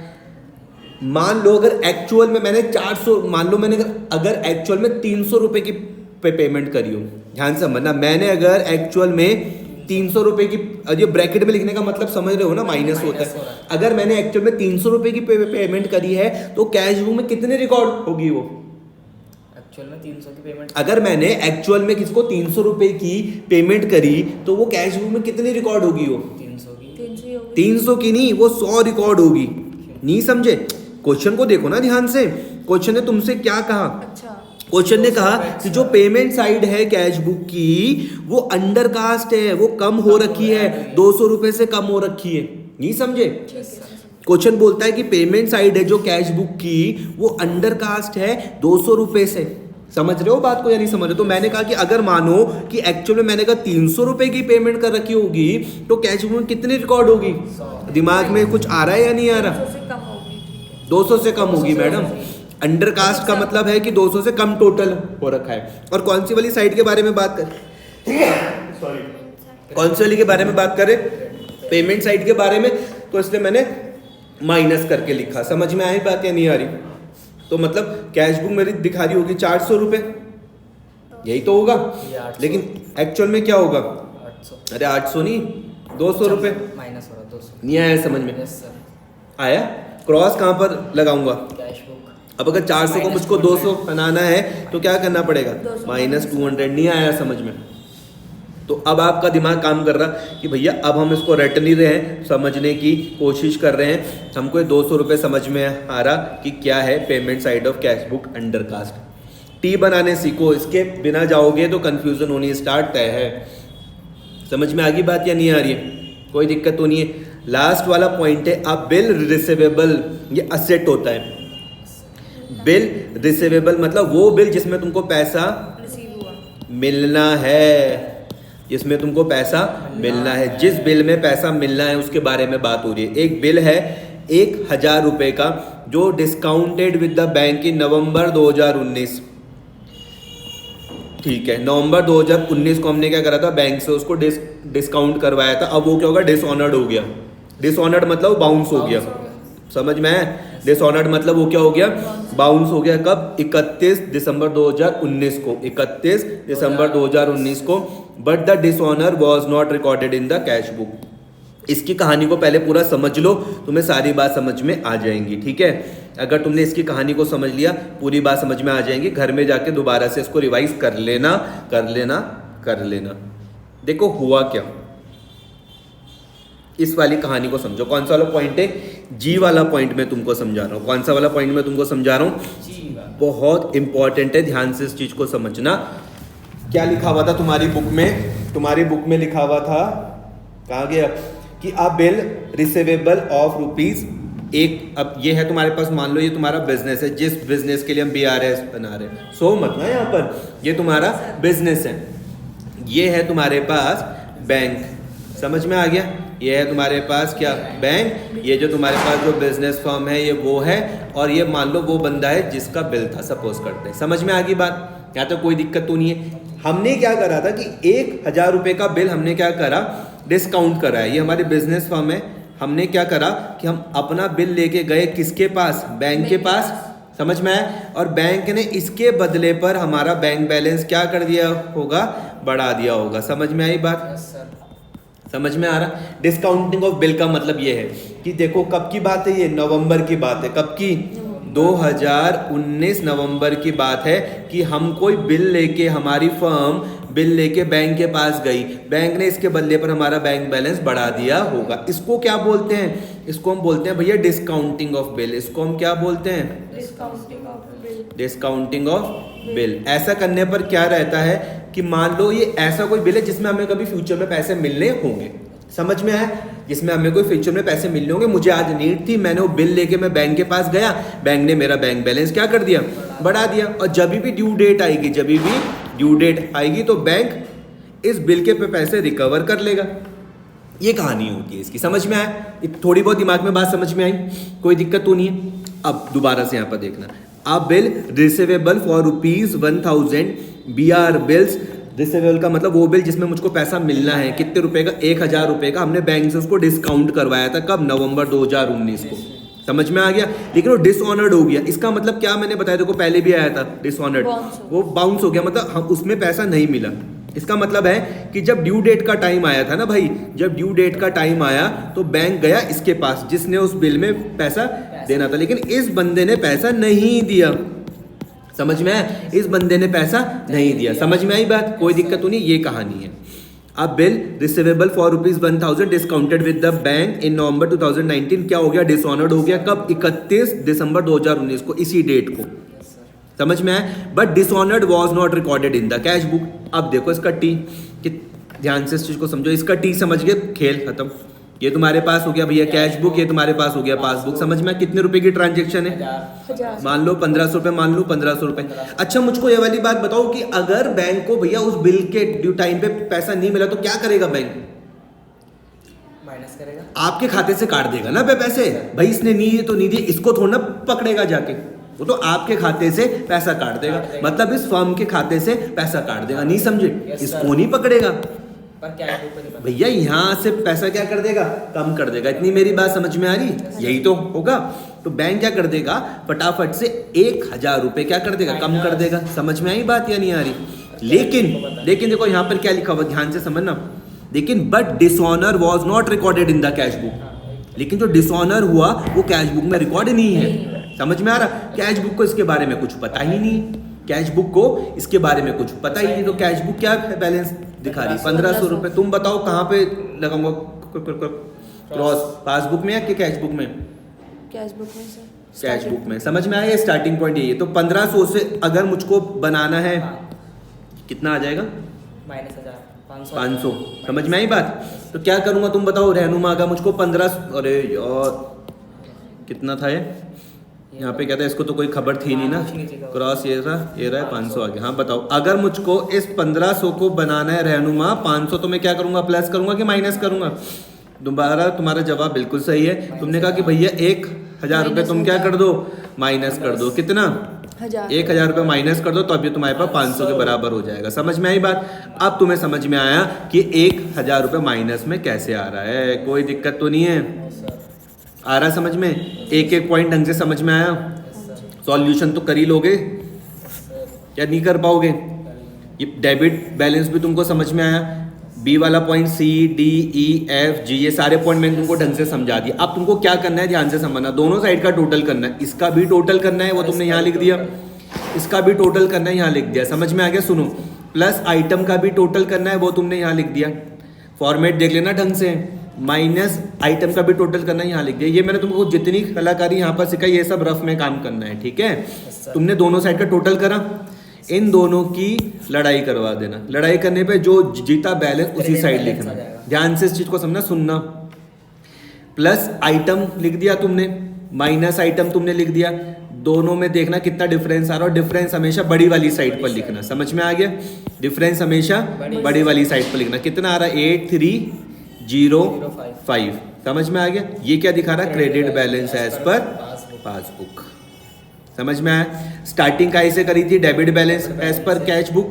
मान लो अगर एक्चुअल में मैंने 400, मान लो मैंने अगर एक्चुअल में 300 रुपए की पे पेमेंट करी हो, ध्यान से समझना, मैंने अगर एक्चुअल में 300 रुपए की, ये ब्रैकेट में लिखने का मतलब समझ रहे हो ना, माइनस होता है, अगर मैंने एक्चुअल में 300 रुपए की पेमेंट करी है तो कैश बुक में कितने रिकॉर्ड होगी वो? एक्चुअल में 300 की पेमेंट, अगर मैंने एक्चुअल में किसको 300 रुपए की पेमेंट करी तो वो कैश बुक में कितनी रिकॉर्ड होगी वो? 300 की 300 की नहीं, वो 100 रिकॉर्ड होगी। नहीं समझे? क्वेश्चन को देखो ना ध्यान से, क्वेश्चन ने तुमसे क्या कहा? अच्छा, क्वेश्चन ने कहा कि जो पेमेंट साइड है कैश बुक की वो अंडर कास्ट है, वो कम हो रखी है, 200 रुपए से कम हो रखी है। नहीं समझे? क्वेश्चन बोलता है कि पेमेंट साइड है जो कैश बुक की वो अंडर कास्ट है 200 रुपए से। समझ रहे हो बात को या नहीं समझ रहे? तो मैंने कहा कि अगर मानो कि एक्चुअल में मैंने कहा 300 रुपए की पेमेंट कर रखी होगी तो कैश बुक में कितनी रिकॉर्ड होगी? दिमाग में कुछ आ रहा है या नहीं आ रहा? 200 से कम होगी, ठीक है। 200 से कम होगी मैडम। अंडर कास्ट का मतलब है कि 200 से कम टोटल हो रखा है। और कौन सी वाली साइड के बारे में बात कर, कौन सी वाली के बारे में बात करें? पेमेंट साइड के बारे में, तो इसलिए मैंने माइनस करके लिखा। समझ में आई बात या नहीं आ रही? तो मतलब कैश बुक मेरी दिखा रही होगी 400 रुपए, यही तो होगा, लेकिन एक्चुअल में क्या होगा? 800, अरे 800 नहीं, 200 रुपए। माइनस हो रहा 200। नहीं आया समझ में? Yes sir. आया? क्रॉस कहाँ पर लगाऊंगा? कैश बुक, अब अगर 400 को मुझको 200 बनाना है तो क्या करना पड़ेगा? 200 माइनस 200। नहीं आया समझ में? तो अब आपका दिमाग काम कर रहा कि भैया अब हम इसको रट नहीं रहे हैं, समझने की कोशिश कर रहे हैं। हमको ये 200 रुपये समझ में आ रहा कि क्या है payment side of cash book under cost. Tea बनाने सीखो, इसके बिना जाओगे तो कंफ्यूजन होनी स्टार्ट तय है। समझ में आ गई बात या नहीं आ रही है? कोई दिक्कत तो नहीं है। लास्ट वाला पॉइंट है अब बिल रिसीवेबल, ये असेट होता है। बिल रिसीवेबल मतलब वो बिल जिसमें तुमको पैसा रिसीव हुआ, मिलना है, जिसमें तुमको पैसा मिलना है, जिस बिल में पैसा मिलना है उसके बारे में बात हो रही है। एक बिल है 1000 रुपए का जो discounted with the bank in November 2019। ठीक है, नवंबर 2019 को हमने क्या करा था? बैंक से उसको डिस्काउंट करवाया था। अब वो क्या होगा? डिसऑनर्ड हो गया। डिसऑनर्ड मतलब बाउंस हो गया। समझ में आया? डिसऑनर्ड मतलब वो क्या हो गया? बाउंस हो गया। कब? 31 दिसंबर 2019 को, 31 दिसंबर 2019 को। But the dishonour was not recorded in the cash book. इसकी कहानी को पहले पूरा समझ लो, तुम्हें सारी बात समझ में आ जाएंगी। ठीक है, अगर तुमने इसकी कहानी को समझ लिया, पूरी बात समझ में आ जाएंगी। घर में जाके दोबारा से इसको रिवाइज कर लेना, कर लेना, कर लेना। देखो हुआ क्या, इस वाली कहानी को समझो। कौन सा वाला पॉइंट है? जी वाला पॉइंट मैं तुमको समझा रहा हूँ। कौन सा वाला पॉइंट मैं तुमको समझा रहा हूँ? बहुत इंपॉर्टेंट है, ध्यान से इस चीज को समझना। क्या लिखा हुआ था तुम्हारी बुक में? तुम्हारी बुक में लिखा हुआ था, कहाँ गया, कि अ बिल रिसीवेबल ऑफ रुपीज एक। अब ये है तुम्हारे पास, मान लो ये तुम्हारा बिजनेस है, जिस बिजनेस के लिए हम BRS बना रहे हैं। सो मत ना यहाँ पर, ये तुम्हारा बिजनेस है, ये है तुम्हारे पास बैंक। समझ में आ गया? ये है तुम्हारे पास क्या? बैंक। ये जो तुम्हारे पास जो बिजनेस फर्म है ये वो है, और ये मान लो वो बंदा है जिसका बिल था, सपोज करते हैं। समझ में आ गई बात? यहाँ तो कोई दिक्कत तो नहीं है। हमने क्या करा था कि 1000 रुपये का बिल हमने क्या करा? डिस्काउंट करा है। ये हमारी बिजनेस फर्म है। हमने क्या करा कि हम अपना बिल लेके गए किसके पास? बैंक के पास। समझ में आया? और बैंक ने इसके बदले पर हमारा बैंक बैलेंस क्या कर दिया होगा? बढ़ा दिया होगा। समझ में आई बात? Yes sir. समझ में आ रहा? डिस्काउंटिंग ऑफ बिल का मतलब ये है कि देखो कब की बात है? ये नवंबर की बात है। कब की? 2019 नवंबर की बात है कि हम कोई बिल लेके, हमारी फर्म बिल लेके बैंक के पास गई, बैंक ने इसके बदले पर हमारा बैंक बैलेंस बढ़ा दिया होगा। इसको क्या बोलते हैं? इसको हम बोलते हैं भैया डिस्काउंटिंग ऑफ बिल। इसको हम क्या बोलते हैं? Discounting of bill. Discounting of bill. ऐसा करने पर क्या रहता है कि मान लो ये ऐसा कोई बिल है जिसमें हमें कभी फ्यूचर में पैसे मिलने होंगे। समझ में आया? जिसमें हमें कोई फ्यूचर में पैसे मिलने होंगे। मुझे आज नीड थी, मैंने वो बिल लेके मैं बैंक के पास गया, बैंक ने मेरा बैंक बैलेंस क्या कर दिया? बढ़ा दिया। और जब भी ड्यू डेट आएगी, जब भी ड्यू डेट आएगी तो बैंक इस बिल के पे पैसे रिकवर कर लेगा। ये कहानी होती है इसकी। समझ में आया? थोड़ी बहुत दिमाग में बात समझ में आई? कोई दिक्कत तो नहीं है? अब दोबारा से यहाँ पर देखना, अ bill receivable for ₹1000 BR bills. Receivable का मतलब वो बिल जिसमें मुझको पैसा मिलना है। कितने रुपए का? 1000 रुपए का। हमने बैंक से उसको डिस्काउंट करवाया था। कब? नवंबर 2019 को। समझ में आ गया। लेकिन वो डिसऑनर्ड हो गया, इसका मतलब क्या मैंने बताया देखो, पहले भी आया था डिसऑनर्ड, वो बाउंस हो गया, मतलब हम उसमें पैसा नहीं मिला। इसका मतलब है कि जब ड्यू डेट का टाइम आया था ना भाई, जब ड्यू डेट का टाइम आया तो बैंक गया इसके पास जिसने उस बिल में पैसा देना था, लेकिन इस बंदे ने पैसा नहीं दिया। समझ में आया, इस बंदे ने पैसा नहीं दिया। समझ में आई बात, कोई दिक्कत तो नहीं, ये कहानी है। अब bill receivable for ₹1,000 discounted with the bank in November 2019 क्या हो गया, डिसऑनर्ड हो गया। कब, 31 दिसंबर 2019 को, इसी डेट को। समझ में आया, but dishonoured was not recorded in the cash book. अब देखो इसका टी, ध्यान से इस चीज को समझो, इसका टी समझ गए, खेल खत्म। ये तुम्हारे पास हो गया भैया कैश बुक, ये तुम्हारे पास हो गया पासबुक। समझ में, कितने रुपए की ट्रांजेक्शन है, मान लो 1500 रुपए, मान लो 1500 रुपए। अच्छा मुझको ये वाली बात बताओ कि अगर बैंक को भैया उस बिल के ड्यू टाइम पे पैसा नहीं मिला तो क्या करेगा बैंक? माइनस करेगा, आपके खाते से काट देगा ना पे पैसे। भाई इसने नहीं दिए तो नहीं दिए, इसको थोड़ा ना पकड़ेगा जाके, वो तो आपके खाते से पैसा काट देगा, मतलब इस फर्म के खाते से पैसा काट देगा। नहीं समझे, इसको नहीं पकड़ेगा भैया, यहाँ से पैसा क्या कर देगा, कम कर देगा। इतनी मेरी बात समझ में आ रही, यही तो होगा। तो बैंक क्या कर देगा, फटाफट से 1,000 रुपए क्या कर देगा, कम कर देगा। समझ में आई बात या नहीं आ रही? लेकिन देखो यहाँ पर क्या लिखा हुआ, ध्यान से समझना। लेकिन but dishonour was not recorded in the cash book, लेकिन जो डिसऑनर हुआ वो कैश बुक में रिकॉर्ड नहीं है। समझ में आ रहा, कैश बुक को इसके बारे में कुछ पता ही नहीं, कैश बुक को इसके बारे में कुछ पता ही नहीं। तो कैश बुक क्या बैलेंस दिखा रही, 1500 रुपए। तुम बताओ कहाँ पे लगाऊंगा क्रॉस, पासबुक में या कि कैश बुक में? कैश बुक में सर, कैश बुक में। समझ में आया, स्टार्टिंग पॉइंट यही है। तो 1500 से अगर मुझको बनाना है, कितना आ जाएगा, -1500। समझ में आई बात? तो क्या करूंगा तुम बताओ, रहनुमा का मुझको 1500, अरे यार कितना था ये, यहाँ पे क्या था, इसको तो कोई खबर थी नहीं ना, क्रॉस ये रहा 500 आ गया। हाँ बताओ, अगर मुझको इस 1500 को बनाना है रहनुमा 500, तो मैं क्या करूंगा, प्लस करूंगा कि माइनस करूंगा? दोबारा तुम्हारा जवाब बिल्कुल सही है। तुमने कहा कि भैया 1,000 रुपए तुम क्या कर दो, माइनस कर दो। कितना, 1,000 रुपए माइनस कर दो, तो अब ये तुम्हारे पास 500 के बराबर हो जाएगा। समझ में आई बात? अब तुम्हें समझ में आया कि 1,000 रुपए माइनस में कैसे आ रहा है, कोई दिक्कत तो नहीं है, आ रहा समझ में? एक पॉइंट ढंग से समझ में आया? सॉल्यूशन तो कर ही लोगे या नहीं कर पाओगे? ये डेबिट बैलेंस भी तुमको समझ में आया? बी वाला point, C D E F G, ये सारे पॉइंट मैंने तुमको ढंग से समझा दिया। अब तुमको क्या करना है, ध्यान से समझना, दोनों साइड का टोटल करना है। इसका भी टोटल करना है, वो तुमने यहाँ लिख दिया, इसका भी टोटल करना है, यहाँ लिख दिया। समझ में आ गया? सुनो, प्लस आइटम का भी टोटल करना है, वो तुमने यहाँ लिख दिया। फॉर्मेट देख लेना ढंग से, माइनस आइटम का भी टोटल करना है, यहाँ लिख दिया। ये मैंने तुमको जितनी कलाकारी यहाँ पर सिखाई, ये सब रफ में काम करना है, ठीक है? तुमने दोनों साइड का टोटल करा, इन दोनों की लड़ाई करवा देना। लड़ाई करने पे जो जीता बैलेंस उसी साइड लिखना। ध्यान से इस चीज को समझना, सुनना। प्लस आइटम लिख दिया तुमने, माइनस आइटम तुमने लिख दिया, दोनों में देखना कितना डिफरेंस आ रहा है, और डिफरेंस हमेशा बड़ी वाली साइड पर लिखना। समझ में आ गया? डिफरेंस हमेशा बड़ी वाली साइड पर लिखना। कितना आ रहा है, 8305। समझ में आ गया? ये क्या दिखा रहा है, credit balance as per passbook. समझ में आया? स्टार्टिंग का ऐसे करी थी, debit balance as per cash book.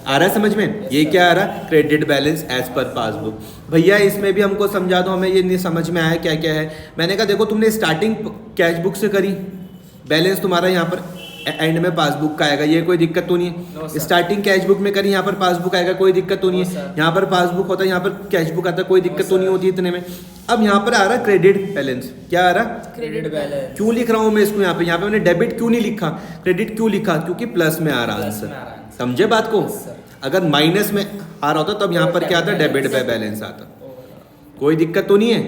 आ रहा है समझ में? ये क्या आ रहा है, credit balance as per passbook. भैया इसमें भी हमको समझा दो, हमें ये नहीं समझ में आया क्या क्या है। मैंने कहा देखो, तुमने स्टार्टिंग कैश बुक से करी, बैलेंस तुम्हारा यहाँ पर एंड में पासबुक का आएगा, ये कोई दिक्कत तो नहीं है। स्टार्टिंग कैश बुक में करी, यहाँ पर पासबुक आएगा, कोई दिक्कत तो नहीं है। यहाँ पर पासबुक होता है, यहाँ पर कैश बुक आता है, कोई दिक्कत तो नहीं होती इतने में। अब यहाँ पर आ रहा है क्रेडिट बैलेंस। क्या आ रहा, क्रेडिट बैलेंस। क्यों लिख रहा हूँ मैं इसको यहाँ पे मैंने डेबिट क्यों नहीं लिखा, क्रेडिट क्यों लिखा? क्योंकि प्लस में आ रहा आंसर। समझे बात को? अगर माइनस में आ रहा होता तब यहाँ पर क्या आता, डेबिट बैलेंस आता। कोई दिक्कत तो नहीं है?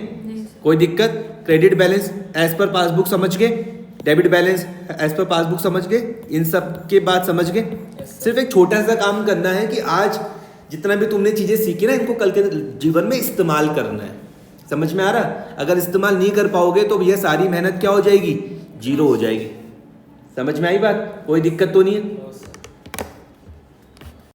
कोई दिक्कत? Credit balance as per passbook समझ गए, debit balance as per passbook समझ गए, इन सब के बाद समझ गए। सिर्फ एक छोटा सा काम करना है कि आज जितना भी तुमने चीजें सीखी ना, इनको कल के जीवन में इस्तेमाल करना है। समझ में आ रहा? अगर इस्तेमाल नहीं कर पाओगे तो भैया सारी मेहनत क्या हो जाएगी, जीरो हो जाएगी। समझ में आई बात? कोई दिक्कत तो नहीं है?